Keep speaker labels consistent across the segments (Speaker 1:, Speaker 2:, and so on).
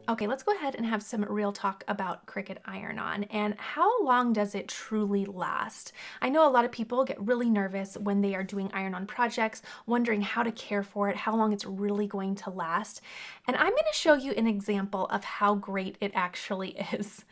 Speaker 1: Okay, let's go ahead and have some real talk about Cricut iron-on and how long does it truly last? I know a lot of people get really nervous when they are doing iron-on projects, wondering how to care for it, how long it's really going to last. And I'm going to show you an example of how great it actually is.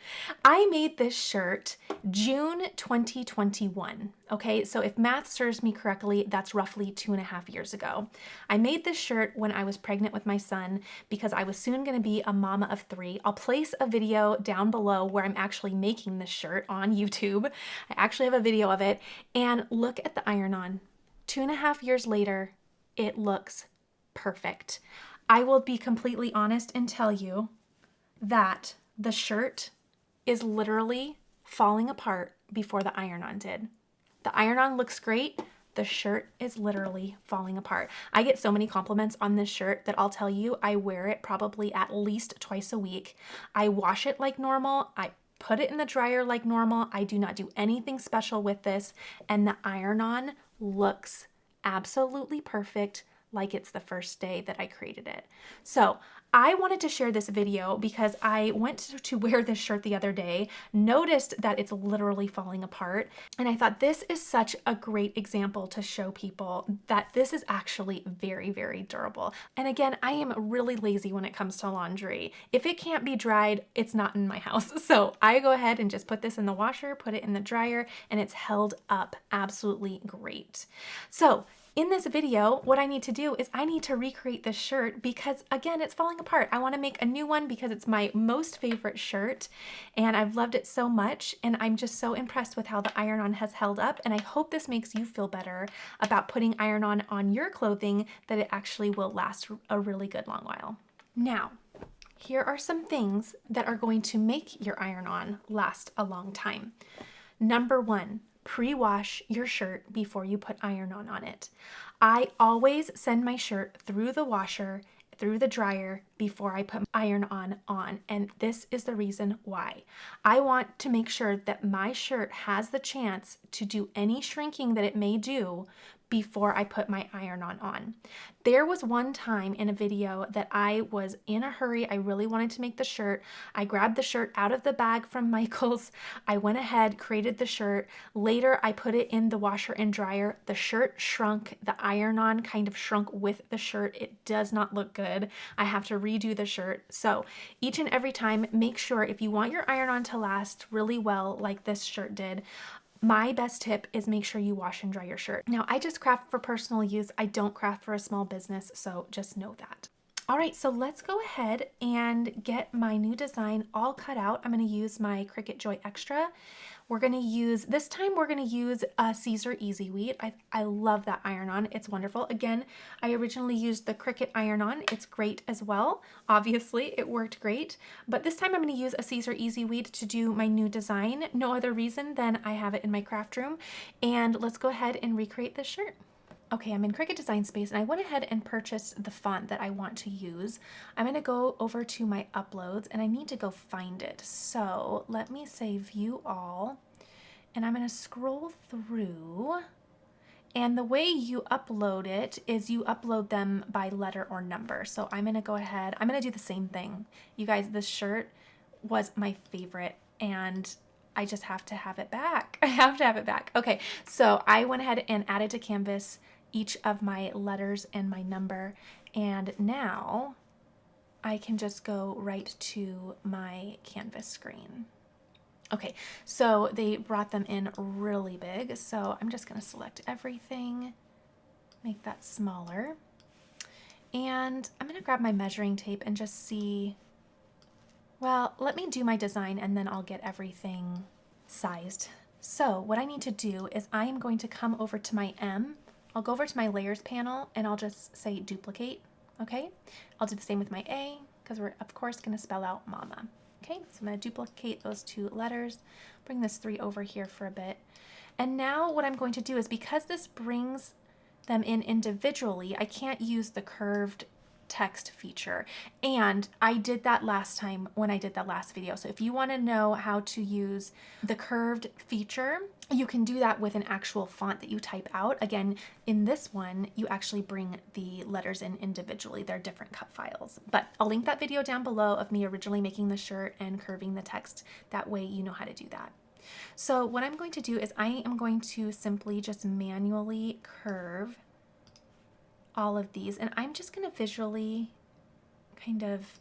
Speaker 1: I made this shirt June 2021. Okay, so if math serves me correctly, that's roughly 2.5 years ago. I made this shirt when I was pregnant with my son because I was soon going to be a mama of 3. I'll place a video down below where I'm actually making this shirt on YouTube. I actually have a video of it. And look at the iron-on. 2.5 years later, it looks perfect. I will be completely honest and tell you that the shirt is literally falling apart before the iron-on did. The iron-on looks great. The shirt is literally falling apart. I get so many compliments on this shirt that I'll tell you I wear it probably at least twice a week. I wash it like normal. I put it in the dryer like normal. I do not do anything special with this. And the iron-on looks absolutely perfect, like it's the first day that I created it. So I wanted to share this video because I went to wear this shirt the other day, noticed that it's literally falling apart, and I thought this is such a great example to show people that this is actually very, very durable. And again, I am really lazy when it comes to laundry. If it can't be dried, it's not in my house. So I go ahead and just put this in the washer, put it in the dryer, and it's held up absolutely great. So in this video, what I need to do is I need to recreate this shirt because, again, it's falling apart. I want to make a new one because it's my most favorite shirt and I've loved it so much, and I'm just so impressed with how the iron-on has held up, and I hope this makes you feel better about putting iron-on on your clothing, that it actually will last a really good long while. Now, here are some things that are going to make your iron-on last a long time. Number 1, pre-wash your shirt before you put iron-on on it. I always send my shirt through the washer, through the dryer before I put iron-on on, and this is the reason why. I want to make sure that my shirt has the chance to do any shrinking that it may do before I put my iron-on on. There was one time in a video that I was in a hurry. I really wanted to make the shirt. I grabbed the shirt out of the bag from Michael's. I went ahead, created the shirt. Later, I put it in the washer and dryer. The shirt shrunk. The iron-on kind of shrunk with the shirt. It does not look good. I have to redo the shirt. So each and every time, make sure if you want your iron-on to last really well, like this shirt did, my best tip is make sure you wash and dry your shirt. Now, I just craft for personal use. I don't craft for a small business, so just know that. All right, so let's go ahead and get my new design all cut out. I'm going to use my Cricut Joy Extra. This time we're going to use a Caesar Easy Weed. I love that iron-on. It's wonderful. Again, I originally used the Cricut iron-on. It's great as well. Obviously, it worked great. But this time I'm going to use a Caesar Easy Weed to do my new design. No other reason than I have it in my craft room. And let's go ahead and recreate this shirt. Okay, I'm in Cricut Design Space and I went ahead and purchased the font that I want to use. I'm going to go over to my uploads and I need to go find it. So let me say View All, and I'm going to scroll through. And the way you upload it is you upload them by letter or number. So I'm going to go ahead, I'm going to do the same thing. You guys, this shirt was my favorite and I just have to have it back. I have to have it back. Okay, so I went ahead and added to Canvas each of my letters and my number, and now I can just go right to my Canvas screen. Okay, so they brought them in really big, so I'm just gonna select everything, make that smaller, and I'm gonna grab my measuring tape and just see, well, let me do my design and then I'll get everything sized. So what I need to do is I am going to come over to my M. I'll go over to my layers panel and I'll just say duplicate, okay? I'll do the same with my A because we're of course gonna spell out mama. Okay, so I'm gonna duplicate those 2 letters, bring this 3 over here for a bit. And now what I'm going to do is, because this brings them in individually, I can't use the curved text feature. And I did that last time when I did that last video. So if you want to know how to use the curved feature, you can do that with an actual font that you type out. Again, in this one, you actually bring the letters in individually. They're different cut files. But I'll link that video down below of me originally making the shirt and curving the text. That way you know how to do that. So what I'm going to do is I am going to simply just manually curve all of these, and I'm just going to visually kind of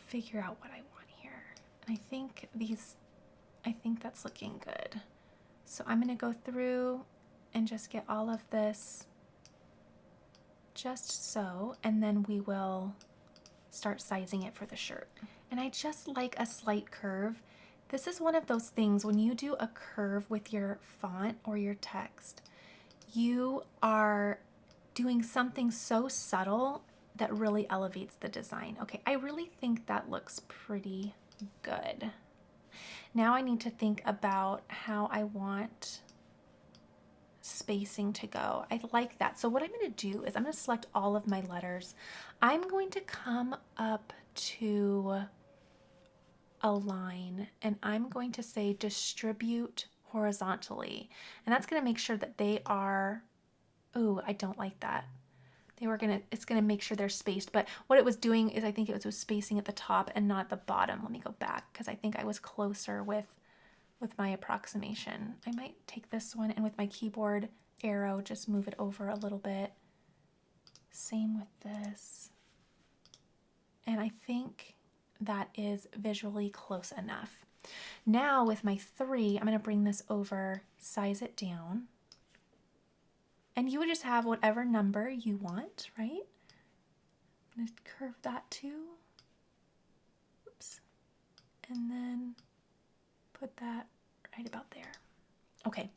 Speaker 1: figure out what I want here. And I think that's looking good. So I'm going to go through and just get all of this just so, and then we will start sizing it for the shirt. And I just like a slight curve. This is one of those things when you do a curve with your font or your text, you are doing something so subtle that really elevates the design. Okay, I really think that looks pretty good. Now I need to think about how I want spacing to go. I like that. So what I'm going to do is I'm going to select all of my letters. I'm going to come up to a line and I'm going to say distribute horizontally. And that's going to make sure that they are, oh, I don't like that. It's going to make sure they're spaced. But what it was doing is I think it was spacing at the top and not at the bottom. Let me go back because I think I was closer with my approximation. I might take this one and with my keyboard arrow, just move it over a little bit. Same with this. And I think that is visually close enough. Now with my 3, I'm going to bring this over, size it down. And you would just have whatever number you want, right? I'm going to curve that too. Oops. And then put that right about there. Okay.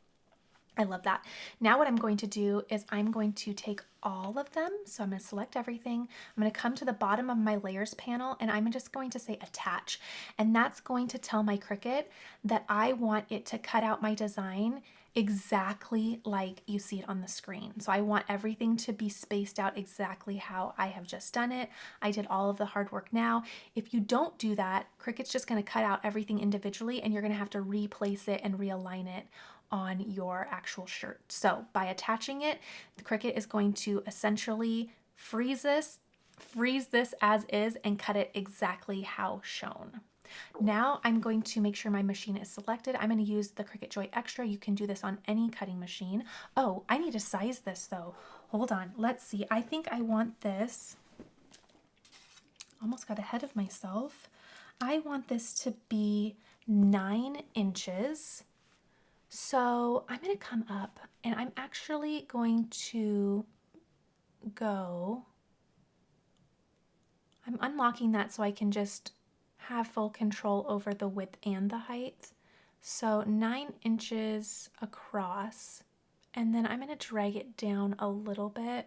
Speaker 1: I love that. Now what I'm going to do is I'm going to take all of them. So I'm going to select everything. I'm going to come to the bottom of my layers panel and I'm just going to say attach. And that's going to tell my Cricut that I want it to cut out my design exactly like you see it on the screen. So I want everything to be spaced out exactly how I have just done it. I did all of the hard work now. If you don't do that, Cricut's just going to cut out everything individually and you're going to have to replace it and realign it on your actual shirt. So by attaching it, the Cricut is going to essentially freeze this as is and cut it exactly how shown. Now I'm going to make sure my machine is selected. I'm going to use the Cricut Joy Extra. You can do this on any cutting machine. Oh, I need to size this though. Hold on. Let's see. I think I want this. Almost got ahead of myself. I want this to be 9 inches. So I'm going to come up and I'm actually going to go, I'm unlocking that so I can just have full control over the width and the height. So 9 inches across, and then I'm going to drag it down a little bit. In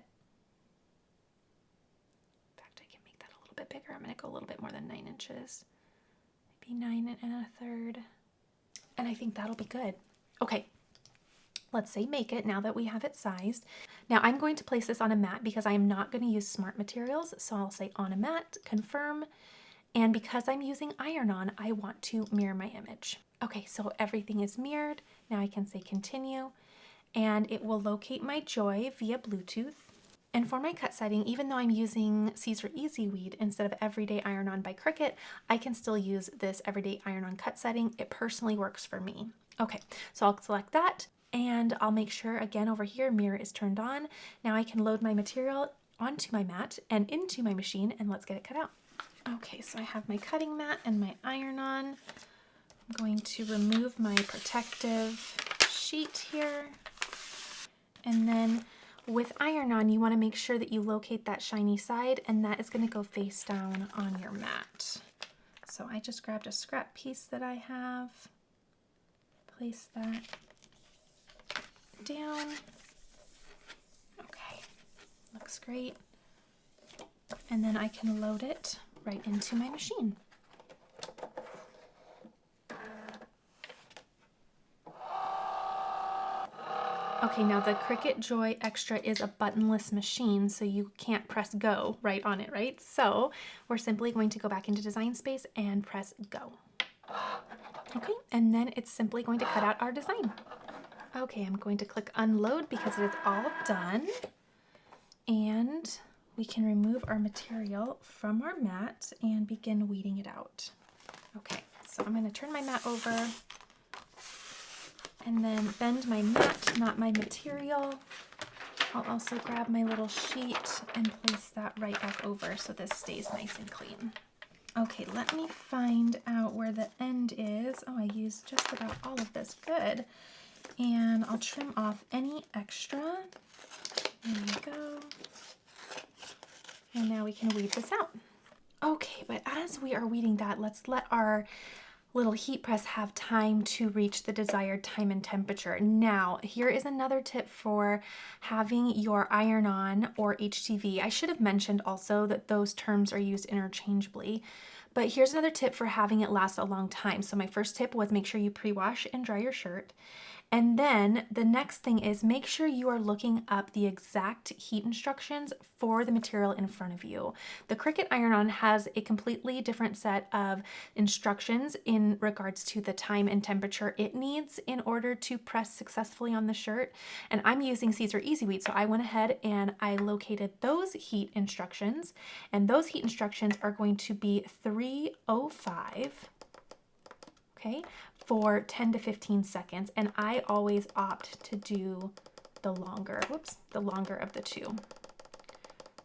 Speaker 1: fact, I can make that a little bit bigger. I'm going to go a little bit more than 9 inches, maybe 9 1/3, and I think that'll be good. Okay, let's say make it now that we have it sized. Now I'm going to place this on a mat because I am not going to use smart materials. So I'll say on a mat, confirm. And because I'm using iron-on, I want to mirror my image. Okay, so everything is mirrored. Now I can say continue and it will locate my Joy via Bluetooth. And for my cut setting, even though I'm using Caesar Easy Weed instead of Everyday Iron-On by Cricut, I can still use this Everyday Iron-On cut setting. It personally works for me. Okay, so I'll select that and I'll make sure again over here mirror is turned on. Now I can load my material onto my mat and into my machine and let's get it cut out. Okay, so I have my cutting mat and my iron-on. I'm going to remove my protective sheet here. And then with iron-on, you want to make sure that you locate that shiny side and that is going to go face down on your mat. So I just grabbed a scrap piece that I have. Place that down. Okay, looks great. And then I can load it right into my machine. Okay, Okay, now the Cricut Joy Extra is a buttonless machine, so you can't press go right on it, right? So we're simply going to go back into Design Space and press go. Okay, and then it's simply going to cut out our design. Okay, I'm going to click unload because it is all done. And we can remove our material from our mat and begin weeding it out. Okay, so I'm going to turn my mat over and then bend my mat, not my material. I'll also grab my little sheet and place that right back over so this stays nice and clean. Okay, let me find out where the end is. Oh, I used just about all of this. Good. And I'll trim off any extra. There we go. And now we can weed this out. Okay, but as we are weeding that, let's let our little heat press have time to reach the desired time and temperature. Now, here is another tip for having your iron-on or HTV. I should have mentioned also that those terms are used interchangeably, but here's another tip for having it last a long time. So my first tip was make sure you pre-wash and dry your shirt. And then the next thing is make sure you are looking up the exact heat instructions for the material in front of you. The Cricut iron-on has a completely different set of instructions in regards to the time and temperature it needs in order to press successfully on the shirt. And I'm using Caesar Easy Weed, so I went ahead and I located those heat instructions. And those heat instructions are going to be 305. Okay, for 10 to 15 seconds, and I always opt to do the longer, the longer of the two.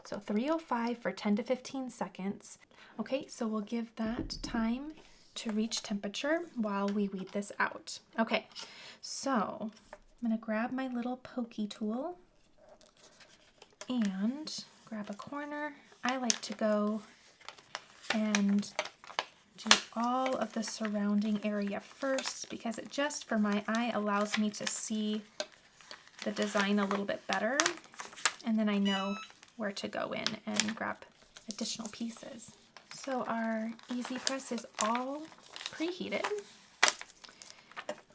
Speaker 1: So 305 for 10 to 15 seconds. Okay, so we'll give that time to reach temperature while we weed this out. Okay, so I'm gonna grab my little pokey tool and grab a corner. I like to go and do all of the surrounding area first because it just, for my eye, allows me to see the design a little bit better. And then I know where to go in and grab additional pieces. So our Easy Press is all preheated.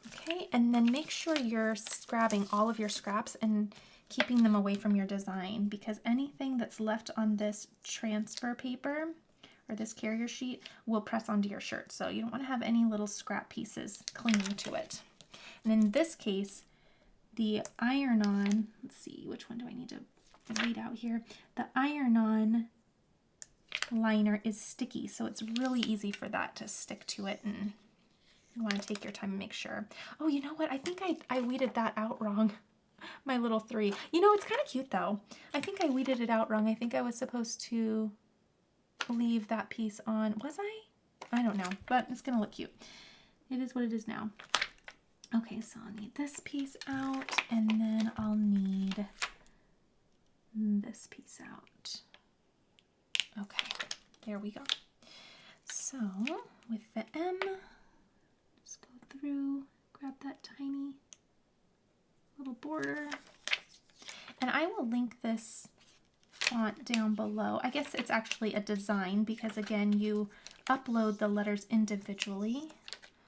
Speaker 1: Okay, and then make sure you're grabbing all of your scraps and keeping them away from your design because anything that's left on this transfer paper or this carrier sheet will press onto your shirt. So you don't want to have any little scrap pieces clinging to it. And in this case, the iron-on, let's see, which one do I need to weed out here? The iron-on liner is sticky, so it's really easy for that to stick to it, and you want to take your time and make sure. Oh, you know what? I think I weeded that out wrong. My little 3. You know, it's kind of cute though. I think I weeded it out wrong. I think I was supposed to leave that piece on. Was I don't know, but it's gonna look cute. It is what it is now. Okay, so I'll need this piece out, and then I'll need this piece out. Okay, there we go. So with the M, just go through, grab that tiny little border, and I will link this font down below. I guess it's actually a design because again you upload the letters individually,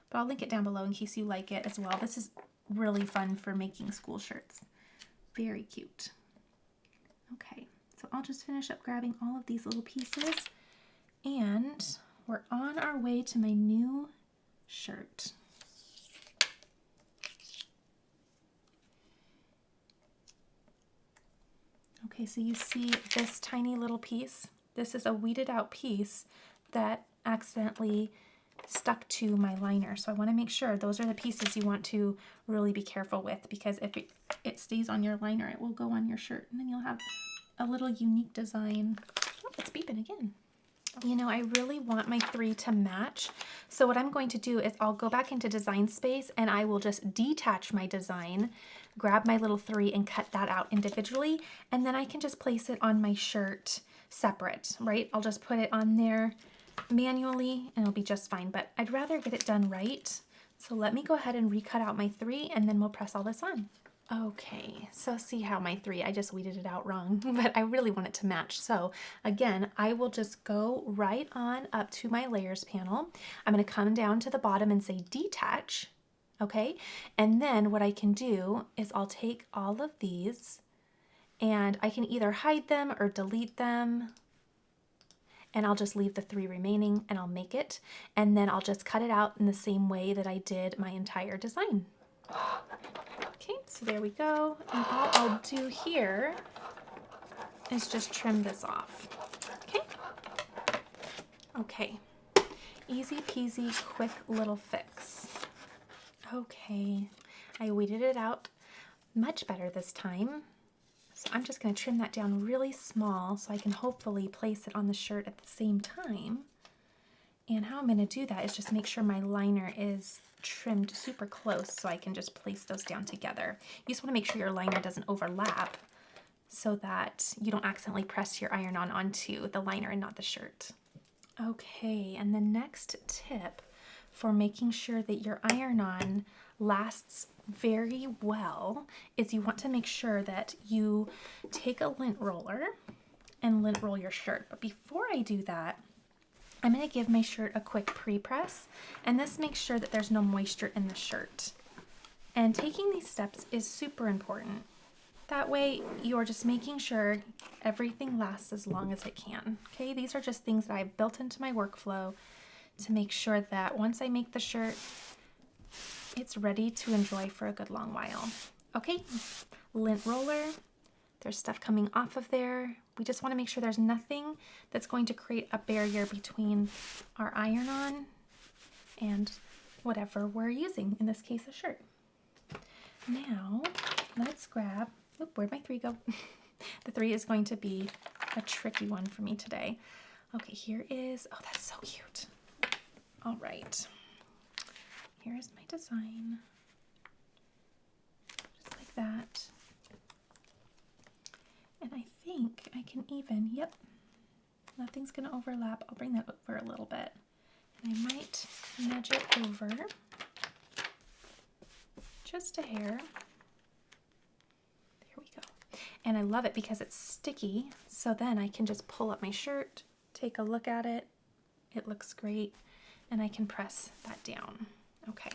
Speaker 1: but I'll link it down below in case you like it as well. This is really fun for making school shirts. Very cute. Okay, so I'll just finish up grabbing all of these little pieces and we're on our way to my new shirt. Okay, so you see this tiny little piece. This is a weeded out piece that accidentally stuck to my liner. So I want to make sure those are the pieces you want to really be careful with, because if it stays on your liner, it will go on your shirt and then you'll have a little unique design. Oh, it's beeping again. You know, I really want my 3 to match. So what I'm going to do is I'll go back into Design Space and I will just detach my design, grab my little 3 and cut that out individually. And then I can just place it on my shirt separate, right? I'll just put it on there manually and it'll be just fine, but I'd rather get it done right. So let me go ahead and recut out my 3 and then we'll press all this on. Okay, so see how my 3, I just weeded it out wrong, but I really want it to match. So again, I will just go right on up to my layers panel. I'm going to come down to the bottom and say detach, Okay, and then what I can do is I'll take all of these and I can either hide them or delete them, and I'll just leave the 3 remaining and I'll make it, and then I'll just cut it out in the same way that I did my entire design. Okay, so there we go, and all I'll do here is just trim this off. Okay, okay, easy peasy, quick little fix. Okay, I weeded it out much better this time. So I'm just going to trim that down really small so I can hopefully place it on the shirt at the same time. And how I'm going to do that is just make sure my liner is trimmed super close so I can just place those down together. You just want to make sure your liner doesn't overlap so that you don't accidentally press your iron-on onto the liner and not the shirt. Okay, and the next tip for making sure that your iron-on lasts very well is you want to make sure that you take a lint roller and lint roll your shirt. But before I do that, I'm going to give my shirt a quick pre-press, and this makes sure that there's no moisture in the shirt. And taking these steps is super important. That way you're just making sure everything lasts as long as it can. Okay, these are just things that I've built into my workflow to make sure that once I make the shirt, it's ready to enjoy for a good long while. Okay, lint roller, there's stuff coming off of there. We just want to make sure there's nothing that's going to create a barrier between our iron-on and whatever we're using, in this case a shirt. Now let's grab, where'd my 3 go? The 3 is going to be a tricky one for me today. Okay, here is, oh, that's so cute. All right. Here's my design, just like that. And I think I can even, yep, nothing's gonna overlap. I'll bring that over a little bit. And I might nudge it over just a hair. There we go. And I love it because it's sticky, so then I can just pull up my shirt, take a look at it. It looks great, and I can press that down. Okay.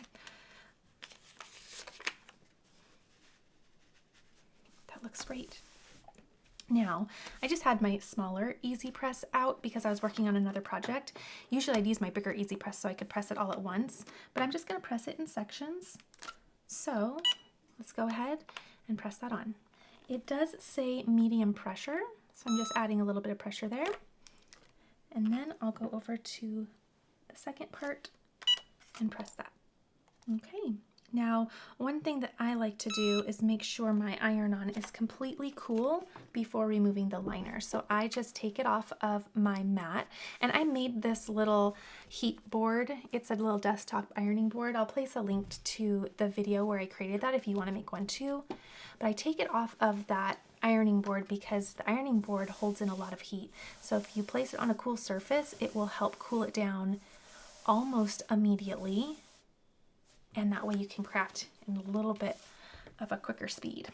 Speaker 1: That looks great. Now, I just had my smaller Easy Press out because I was working on another project. Usually I'd use my bigger Easy Press so I could press it all at once, but I'm just going to press it in sections. So let's go ahead and press that on. It does say medium pressure, so I'm just adding a little bit of pressure there. And then I'll go over to the second part and press that. Okay, now one thing that I like to do is make sure my iron-on is completely cool before removing the liner. So I just take it off of my mat, and I made this little heat board. It's a little desktop ironing board. I'll place a link to the video where I created that if you want to make one too. But I take it off of that ironing board because the ironing board holds in a lot of heat. So if you place it on a cool surface, it will help cool it down almost immediately. And that way you can craft in a little bit of a quicker speed.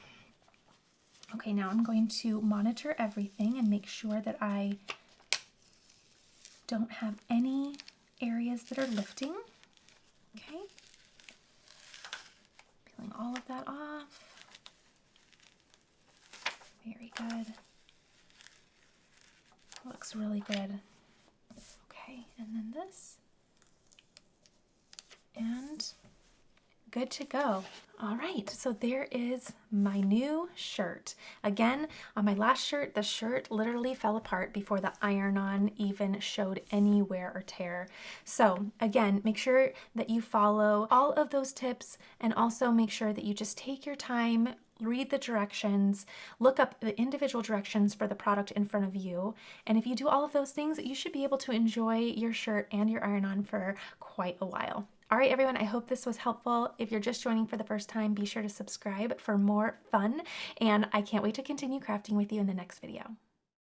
Speaker 1: Okay, now I'm going to monitor everything and make sure that I don't have any areas that are lifting. Okay. Peeling all of that off. Very good. Looks really good. Okay, and then this. And good to go. All right, so there is my new shirt. Again, on my last shirt, the shirt literally fell apart before the iron-on even showed any wear or tear. So again, make sure that you follow all of those tips, and also make sure that you just take your time, read the directions, look up the individual directions for the product in front of you. And if you do all of those things, you should be able to enjoy your shirt and your iron-on for quite a while. All right, everyone, I hope this was helpful. If you're just joining for the first time, be sure to subscribe for more fun, and I can't wait to continue crafting with you in the next video.